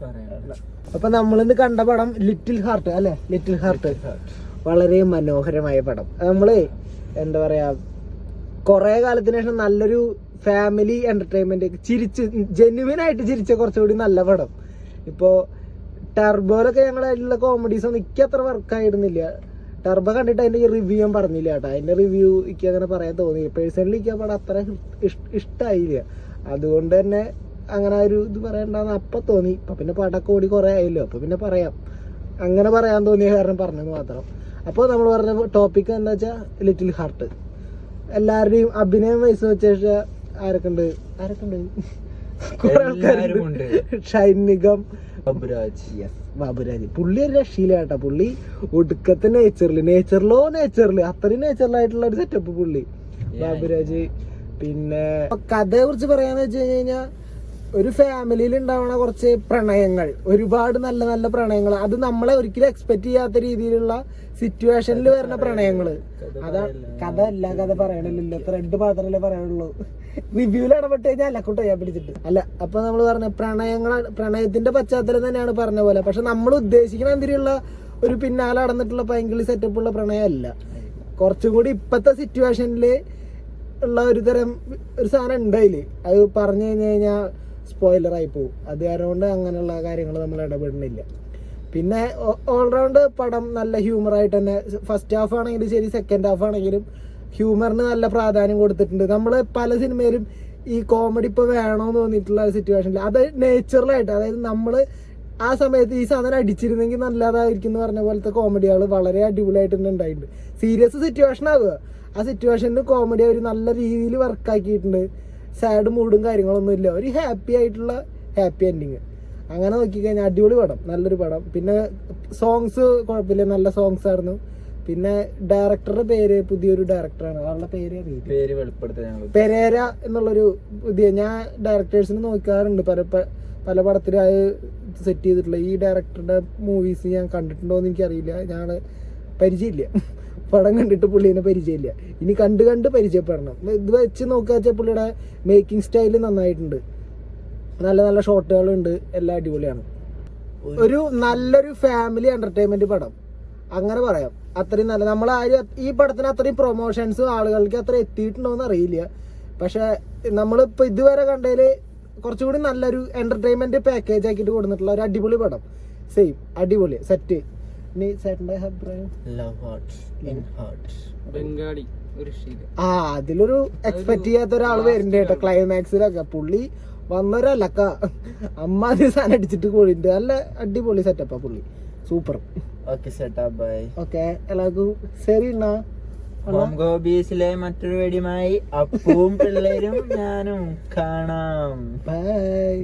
പറയണ്ട. അപ്പൊ നമ്മളിന്ന് കണ്ട പടം ലിറ്റിൽ ഹാർട്ട് അല്ലെ? ലിറ്റിൽ ഹാർട്ട് വളരെ മനോഹരമായ പടം. നമ്മള് എന്താ പറയാ, കൊറേ കാലത്തിന് ശേഷം നല്ലൊരു ഫാമിലി എന്റർടൈൻമെന്റ്, ചിരിച്ച് ജെന്യുവിൻ ആയിട്ട് ചിരിച്ച കുറച്ചുകൂടി നല്ല പടം. ഇപ്പോ ടർബോയിലൊക്കെ ഞങ്ങളായിട്ടുള്ള കോമഡീസ് ഒന്നും എനിക്ക് അത്ര വർക്കായിരുന്നില്ല. ടർബോ കണ്ടിട്ട് അതിന്റെ റിവ്യൂ ഞാൻ പറഞ്ഞില്ല കേട്ടോ. അതിന്റെ റിവ്യൂ എനിക്ക് അങ്ങനെ പറയാൻ തോന്നിയില്ല. പേഴ്സണലി എനിക്ക് ആ പടം അത്ര ഇഷ്ടമായില്ല. അതുകൊണ്ട് തന്നെ അങ്ങനെ ഒരു ഇത് പറയണ്ടെന്ന് അപ്പൊ തോന്നി. അപ്പൊ പിന്നെ പടമൊക്കെ ഓടി കുറെ ആയല്ലോ, അപ്പൊ പിന്നെ പറയാം. അങ്ങനെ പറയാൻ തോന്നിയ കാരണം പറഞ്ഞത് മാത്രം. അപ്പോൾ നമ്മൾ പറഞ്ഞ ടോപ്പിക് എന്താ വെച്ചാൽ ലിറ്റിൽ ഹാർട്ട്. എല്ലാവരുടെയും അഭിനയം വയസ്സ് വെച്ച ആരൊക്കെ ഉണ്ട്? കുറെ ആൾക്കാരുണ്ട്. ഷൈൻ നിഗം, ബാബുരാജ്. പുള്ളി ഒരു രക്ഷയില്ല കേട്ടോ. പുള്ളി ഒടുക്കത്തെ നേച്ചറില് അത്രയും നേച്ചറിലായിട്ടുള്ള ഒരു സെറ്റപ്പ് പുള്ളി ബാബുരാജ്. പിന്നെ കഥയെ കുറിച്ച് പറയാന്ന് വെച്ച് കഴിഞ്ഞാൽ, ഒരു ഫാമിലിയിൽ ഉണ്ടാവണ കുറച്ച് പ്രണയങ്ങൾ, ഒരുപാട് നല്ല നല്ല പ്രണയങ്ങൾ, അത് നമ്മളെ ഒരിക്കലും എക്സ്പെക്ട് ചെയ്യാത്ത രീതിയിലുള്ള സിറ്റുവേഷനിൽ വരുന്ന പ്രണയങ്ങള്. അതാ കഥ പറയണില്ല, ത്രെഡ് മാത്രമല്ലേ പറയാനുള്ളൂ. റിവ്യൂവിൽ ഇടപെട്ട് കഴിഞ്ഞാൽ അല്ലക്കൂട്ടോ ഞാൻ പിടിച്ചിട്ട് അല്ല. അപ്പൊ നമ്മൾ പറഞ്ഞ പ്രണയത്തിന്റെ പശ്ചാത്തലം തന്നെയാണ് പറഞ്ഞ പോലെ. പക്ഷെ നമ്മൾ ഉദ്ദേശിക്കുന്ന എന്തിനുള്ള ഒരു പിന്നാലെ നടന്നിട്ടുള്ള പൈങ്കിളി സെറ്റപ്പുള്ള പ്രണയമല്ല. കുറച്ചും കൂടി ഇപ്പത്തെ സിറ്റുവേഷനില് ഉള്ള ഒരു സാധനം ഉണ്ട് അതില്. അത് പറഞ്ഞു കഴിഞ്ഞാൽ സ്പോയിലർ ആയി പോകും. അത് കാരണം അങ്ങനെയുള്ള കാര്യങ്ങൾ നമ്മൾ ഇടപെടുന്നില്ല. പിന്നെ ഓൾറൗണ്ട് പടം നല്ല ഹ്യൂമറായിട്ട് തന്നെ, ഫസ്റ്റ് ഹാഫ് ആണെങ്കിലും ശരി, സെക്കൻഡ് ഹാഫ് ആണെങ്കിലും ഹ്യൂമറിന് നല്ല പ്രാധാന്യം കൊടുത്തിട്ടുണ്ട്. നമ്മൾ പല സിനിമയിലും ഈ കോമഡി ഇപ്പോൾ വേണമെന്ന് തോന്നിയിട്ടുള്ള സിറ്റുവേഷനിൽ അത് നേച്ചുറലായിട്ട്, അതായത് നമ്മൾ ആ സമയത്ത് ഈ സാധനം അടിച്ചിരുന്നെങ്കിൽ നല്ലതായിരിക്കും എന്ന് പറഞ്ഞ പോലത്തെ കോമഡികൾ വളരെ അടിപൊളിയായിട്ട് തന്നെ ഉണ്ടായിട്ടുണ്ട്. സീരിയസ് സിറ്റുവേഷൻ ആവുക, ആ സിറ്റുവേഷനിൽ കോമഡി അവർ നല്ല രീതിയിൽ വർക്കാക്കിയിട്ടുണ്ട്. സാഡ് മൂഡും കാര്യങ്ങളൊന്നും ഇല്ല, ഒരു ഹാപ്പി ആയിട്ടുള്ള ഹാപ്പി എൻഡിങ്. അങ്ങനെ നോക്കിക്കഴിഞ്ഞാൽ അടിപൊളി പടം, നല്ലൊരു പടം. പിന്നെ സോങ്സ് കുഴപ്പമില്ല, നല്ല സോങ്സ് ആയിരുന്നു. പിന്നെ ഡയറക്ടറുടെ പേര്, പുതിയൊരു ഡയറക്ടറാണ്, ആളുടെ പേര് പെരേര എന്നുള്ളൊരു പുതിയ, ഞാൻ ഡയറക്ടേഴ്സിന് നോക്കാറുണ്ട് പല പടത്തിലും അത് സെറ്റ് ചെയ്തിട്ടുള്ള. ഈ ഡയറക്ടറുടെ മൂവീസ് ഞാൻ കണ്ടിട്ടുണ്ടോ എന്ന് എനിക്കറിയില്ല, ഞാൻ പരിചയമില്ല. പടം കണ്ടിട്ട് പുള്ളീനെ പരിചയമില്ല, ഇനി കണ്ട് പരിചയപ്പെടണം. ഇത് വെച്ച് നോക്കുക, പുള്ളിയുടെ മേക്കിംഗ് സ്റ്റൈല് നന്നായിട്ടുണ്ട്, നല്ല നല്ല ഷോട്ടുകളുണ്ട്, എല്ലാം അടിപൊളിയാണ്. ഒരു നല്ലൊരു ഫാമിലി എന്റർടൈൻമെന്റ് പടം അങ്ങനെ പറയാം. അത്രയും നല്ല, നമ്മളാരും ഈ പടത്തിന് അത്രയും പ്രൊമോഷൻസ് ആളുകൾക്ക് അത്ര എത്തിയിട്ടുണ്ടോന്ന് അറിയില്ല. പക്ഷെ നമ്മളിപ്പോൾ ഇതുവരെ കണ്ടതിൽ കുറച്ചുകൂടി നല്ലൊരു എന്റർടൈൻമെന്റ് പാക്കേജ് ആക്കിയിട്ട് കൊടുത്തിട്ടുള്ള ഒരു അടിപൊളി പടം. സെയിം അടിപൊളി സെറ്റ്. ഇനി ചേട്ടൻ്റെ അഭിപ്രായം? അതിലൊരു എക്സ്പെക്ട് ചെയ്യാത്ത ഒരാൾ വരുന്നുണ്ട് കേട്ടോ ക്ലൈമാക്സിലൊക്കെ. പുള്ളി വന്നൊരല്ലക്ക അമ്മാതി സാധനം അടിച്ചിട്ട് പോയിട്ട് നല്ല അടിപൊളി സെറ്റപ്പാ പുള്ളി, സൂപ്പർ. ഓക്കെ എല്ലാവർക്കും ശരി. മറ്റൊരു വീഡിയോയുമായി അപ്പവും പിള്ളേരും ഞാനും കാണാം. ബൈ.